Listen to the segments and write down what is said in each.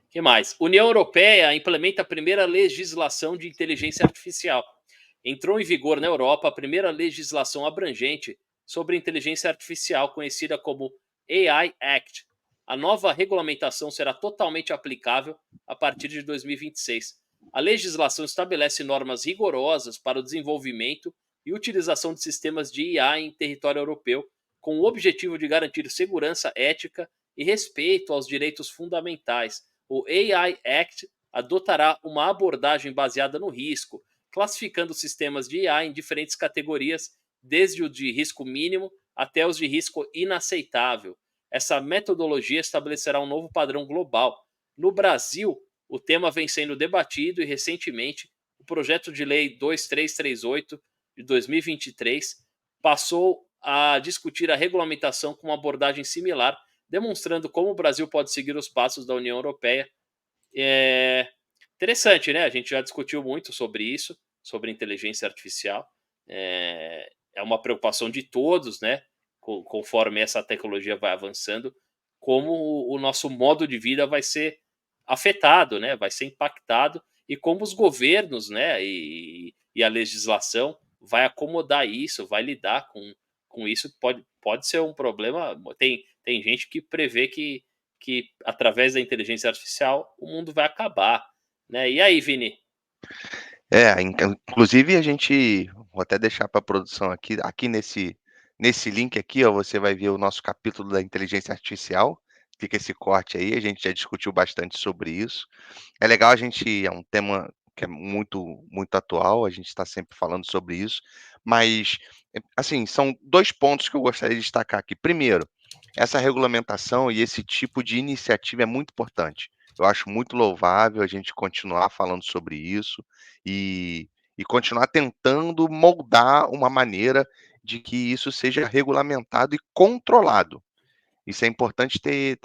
Que mais? União Europeia implementa a primeira legislação de inteligência artificial. Entrou em vigor na Europa a primeira legislação abrangente sobre inteligência artificial, conhecida como AI Act. A nova regulamentação será totalmente aplicável a partir de 2026. A legislação estabelece normas rigorosas para o desenvolvimento e utilização de sistemas de IA em território europeu, com o objetivo de garantir segurança ética e respeito aos direitos fundamentais. O AI Act adotará uma abordagem baseada no risco, classificando sistemas de IA em diferentes categorias, desde o de risco mínimo até os de risco inaceitável. Essa metodologia estabelecerá um novo padrão global. No Brasil, o tema vem sendo debatido e, recentemente, o projeto de lei 2338 de 2023 passou a discutir a regulamentação com uma abordagem similar, demonstrando como o Brasil pode seguir os passos da União Europeia. É interessante, né? A gente já discutiu muito sobre isso, sobre inteligência artificial. É uma preocupação de todos, né? Conforme essa tecnologia vai avançando, como o nosso modo de vida vai ser afetado, né? Vai ser impactado e como os governos, né? E a legislação vai acomodar isso, vai lidar com isso. Pode ser um problema. Tem gente que prevê que através da inteligência artificial o mundo vai acabar, né? E aí, Vini? Inclusive a gente vou até deixar para a produção aqui nesse link aqui, ó, você vai ver o nosso capítulo da inteligência artificial. Fica esse corte aí, a gente já discutiu bastante sobre isso. É legal é um tema que é muito atual, a gente está sempre falando sobre isso, mas, assim, são 2 pontos que eu gostaria de destacar aqui. Primeiro, essa regulamentação e esse tipo de iniciativa é muito importante. Eu acho muito louvável a gente continuar falando sobre isso e continuar tentando moldar uma maneira de que isso seja regulamentado e controlado. Isso é importante ter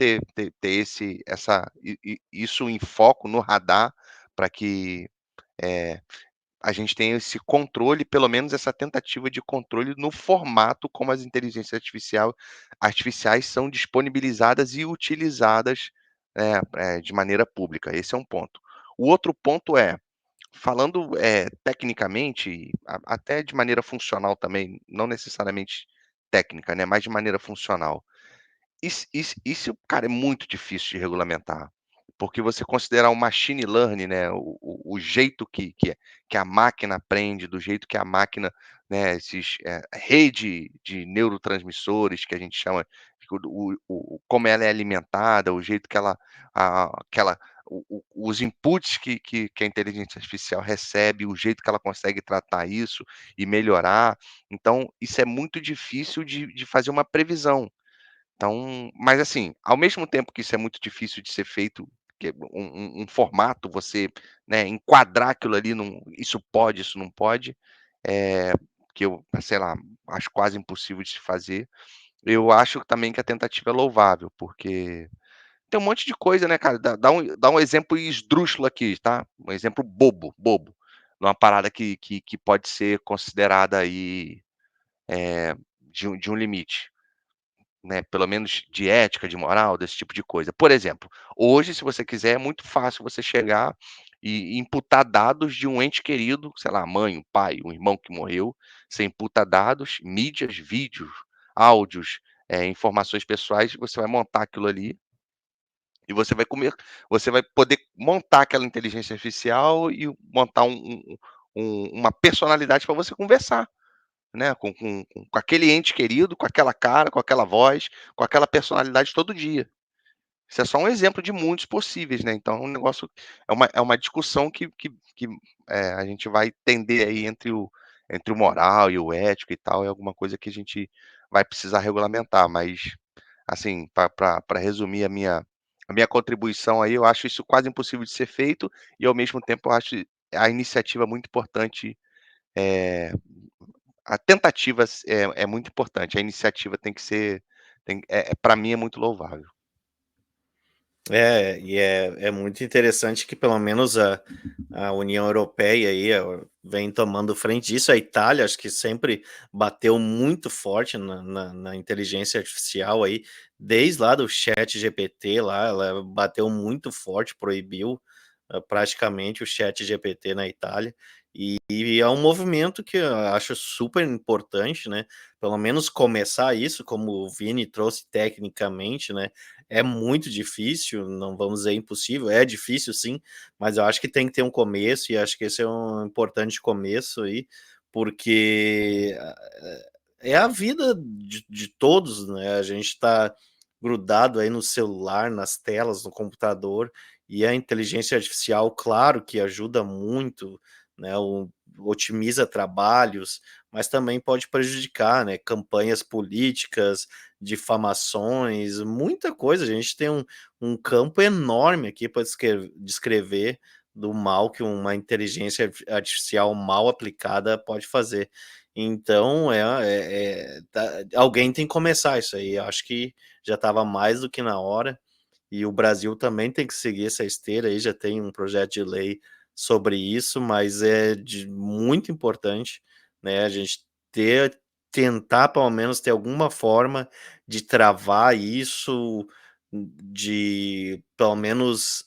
isso em foco no radar para que, eh, a gente tenha esse controle, pelo menos essa tentativa de controle no formato como as inteligências artificiais são disponibilizadas e utilizadas, de maneira pública. Esse é um ponto. O outro ponto é, falando, tecnicamente, até de maneira funcional também, não necessariamente técnica, né, mas de maneira funcional. Isso, cara, é muito difícil de regulamentar, porque você considerar o machine learning, né, o jeito que a máquina aprende, do jeito que a máquina, né, rede de neurotransmissores que a gente chama, como ela é alimentada, o jeito que ela que ela os inputs que a inteligência artificial recebe, o jeito que ela consegue tratar isso e melhorar. Então, isso é muito difícil de fazer uma previsão. Então, mas assim, ao mesmo tempo que isso é muito difícil de ser feito, que é um formato, você, né, enquadrar aquilo ali isso pode, isso não pode, eh, que eu, sei lá, acho quase impossível de se fazer. Eu acho também que a tentativa é louvável, porque tem um monte de coisa, né, cara, dá um exemplo esdrúxulo aqui, tá, um exemplo bobo, de uma parada que pode ser considerada aí, de um limite. Né, pelo menos de ética, de moral, desse tipo de coisa. Por exemplo, hoje, se você quiser, é muito fácil você chegar e imputar dados de um ente querido, sei lá, mãe, um pai, um irmão que morreu, você imputa dados, mídias, vídeos, áudios, informações pessoais, você vai montar aquilo ali e você vai poder montar aquela inteligência artificial e montar uma personalidade para você conversar, né, com aquele ente querido, com aquela cara, com aquela voz, com aquela personalidade todo dia. Isso é só um exemplo de muitos possíveis, né, então é um negócio é uma discussão que a gente vai tender aí entre o moral e o ético e tal, é alguma coisa que a gente vai precisar regulamentar, mas, assim, para resumir a minha contribuição aí, eu acho isso quase impossível de ser feito e, ao mesmo tempo, eu acho a iniciativa muito importante, eh a tentativa é muito importante, a iniciativa tem que ser para mim é muito louvável. E é muito interessante que pelo menos a União Europeia aí vem tomando frente disso. A Itália, acho que sempre bateu muito forte na inteligência artificial aí, desde lá do chat GPT lá, ela bateu muito forte, proibiu praticamente o chat GPT na Itália. E é um movimento que eu acho super importante, né? Pelo menos começar isso, como o Vini trouxe tecnicamente, né? É muito difícil, não vamos dizer impossível, é difícil sim, mas eu acho que tem que ter um começo e acho que esse é um importante começo aí, porque é a vida de todos, né? A gente está grudado aí no celular, nas telas, no computador, e a inteligência artificial, claro que ajuda muito, né? Otimiza trabalhos, mas também pode prejudicar, né? Campanhas políticas, difamações, muita coisa. A gente tem um campo enorme aqui para descrever do mal que uma inteligência artificial mal aplicada pode fazer. Então, alguém tem que começar isso aí. Eu acho que já estava mais do que na hora. E o Brasil também tem que seguir essa esteira aí, já tem um projeto de lei sobre isso, mas é muito importante, né, a gente tentar pelo menos ter alguma forma de travar isso, de pelo menos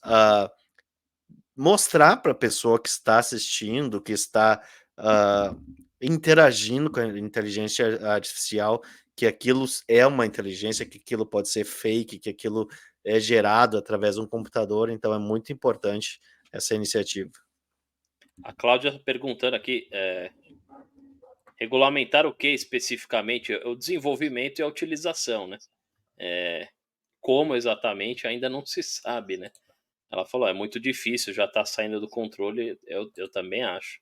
mostrar para a pessoa que está assistindo, que está ah, interagindo com a inteligência artificial, que aquilo é uma inteligência, que aquilo pode ser fake, que aquilo é gerado através de um computador, então é muito importante essa iniciativa. A Cláudia perguntando aqui, regulamentar o que especificamente? O desenvolvimento e a utilização, né? Como exatamente ainda não se sabe, né? Ela falou, é muito difícil, já está saindo do controle, eu também acho.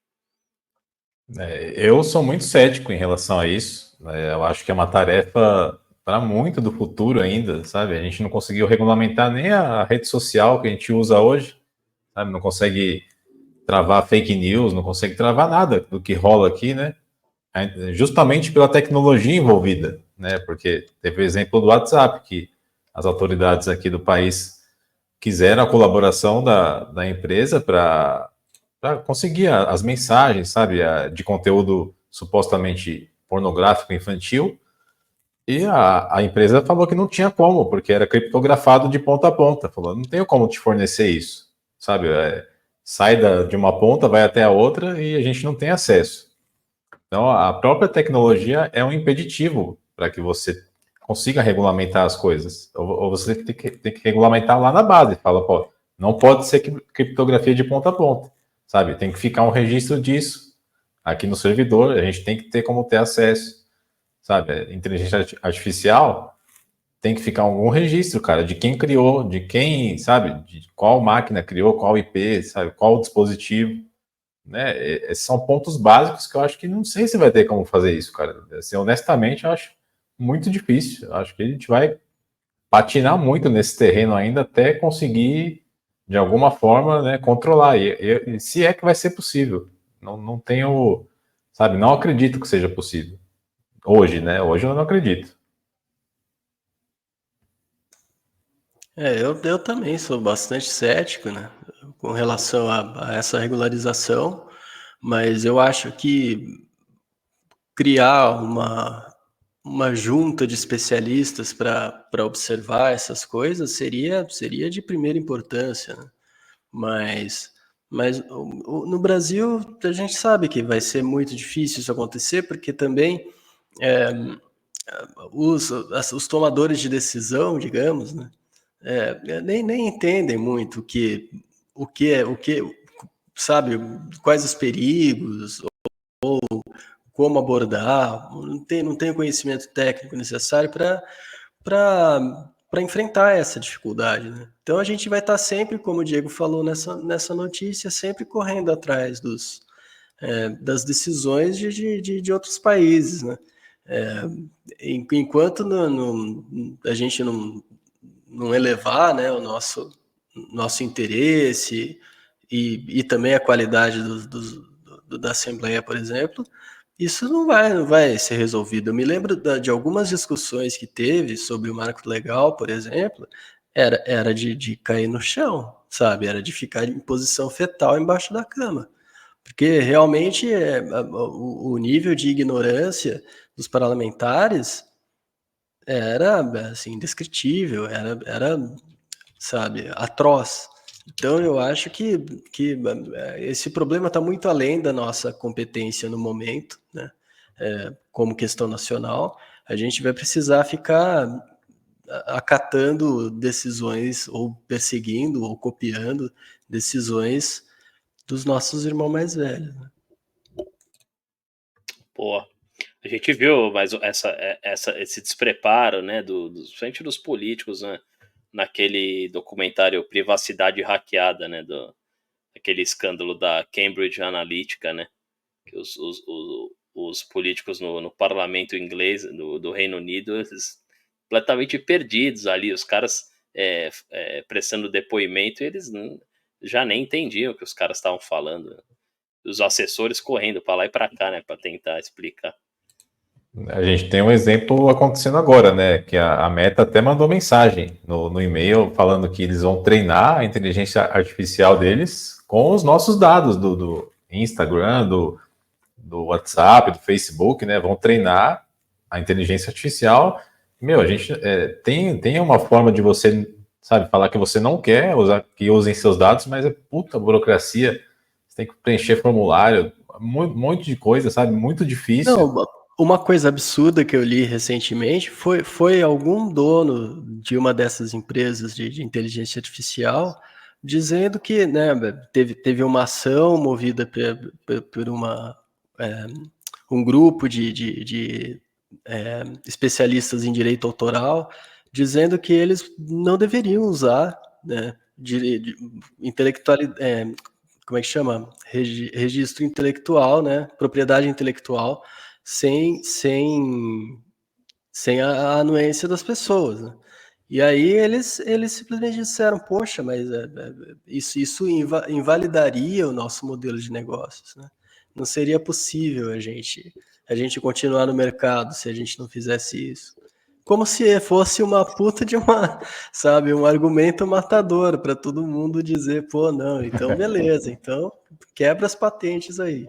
Eu sou muito cético em relação a isso. Eu acho que é uma tarefa para muito do futuro ainda, sabe? A gente não conseguiu regulamentar nem a rede social que a gente usa hoje, sabe? Não consegue travar fake news, não consegue travar nada do que rola aqui, né? Justamente pela tecnologia envolvida, né? Porque teve o exemplo do WhatsApp, que as autoridades aqui do país quiseram a colaboração da empresa para conseguir as mensagens, sabe, de conteúdo supostamente pornográfico infantil, e a empresa falou que não tinha como, porque era criptografado de ponta a ponta. Falou, não tenho como te fornecer isso, sabe? Sai de uma ponta, vai até a outra e a gente não tem acesso. Então, a própria tecnologia é um impeditivo para que você consiga regulamentar as coisas. Ou você tem que regulamentar lá na base. Fala, pô, não pode ser criptografia de ponta a ponta, sabe? Tem que ficar um registro disso aqui no servidor. A gente tem que ter como ter acesso, sabe? Inteligência artificial tem que ficar algum registro, cara, de quem criou, de quem, sabe? De qual máquina criou, qual IP, sabe? Qual dispositivo, né? Esses são pontos básicos que eu acho que não sei se vai ter como fazer isso, cara. Assim, honestamente, eu acho muito difícil. Eu acho que a gente vai patinar muito nesse terreno ainda até conseguir, de alguma forma, né, controlar. E se é que vai ser possível. Não tenho, sabe, não acredito que seja possível. Hoje, né? Hoje eu não acredito. Eu também sou bastante cético, né, com relação a essa regularização, mas eu acho que criar uma junta de especialistas para observar essas coisas seria de primeira importância, né? Mas no Brasil a gente sabe que vai ser muito difícil isso acontecer, porque também é, os tomadores de decisão, digamos, né, nem entendem muito sabe, quais os perigos, como abordar, não tem o conhecimento técnico necessário para enfrentar essa dificuldade, né? Então a gente vai estar sempre, como o Diego falou nessa notícia, sempre correndo atrás das decisões de outros países, né? Enquanto a gente não elevar, né, o nosso interesse e também a qualidade da Assembleia, por exemplo, isso não vai ser resolvido. Eu me lembro de algumas discussões que teve sobre o marco legal, por exemplo, era de cair no chão, sabe? Era de ficar em posição fetal embaixo da cama. Porque realmente o nível de ignorância dos parlamentares era assim, indescritível, era, sabe, atroz. Então eu acho que esse problema está muito além da nossa competência no momento, né? Como questão nacional, a gente vai precisar ficar acatando decisões ou perseguindo ou copiando decisões dos nossos irmãos mais velhos, né? Pô, a gente viu mais esse despreparo, né, principalmente dos políticos, né, naquele documentário Privacidade Hackeada, né, aquele escândalo da Cambridge Analytica, né, que os políticos no parlamento inglês do Reino Unido, eles completamente perdidos ali, os caras prestando depoimento, e eles já nem entendiam o que os caras estavam falando, os assessores correndo para lá e para cá, né, para tentar explicar. A gente tem um exemplo acontecendo agora, né? Que a Meta até mandou mensagem no e-mail falando que eles vão treinar a inteligência artificial deles com os nossos dados do Instagram, do WhatsApp, do Facebook, né? Vão treinar a inteligência artificial. Meu, a gente tem uma forma de você, sabe, falar que você não quer que usem seus dados, mas é puta burocracia. Você tem que preencher formulário, um monte de coisa, sabe? Muito difícil. Não, uma coisa absurda que eu li recentemente foi algum dono de uma dessas empresas de inteligência artificial dizendo que, né, teve uma ação movida por um grupo de especialistas em direito autoral, dizendo que eles não deveriam usar, né, como é que chama? Registro intelectual, né, propriedade intelectual, sem a anuência das pessoas, né? E aí eles simplesmente disseram, poxa, mas isso invalidaria o nosso modelo de negócios, né? Não seria possível a gente continuar no mercado se a gente não fizesse isso. Como se fosse uma puta de sabe, um argumento matador para todo mundo dizer, pô, não, então beleza, então quebra as patentes aí.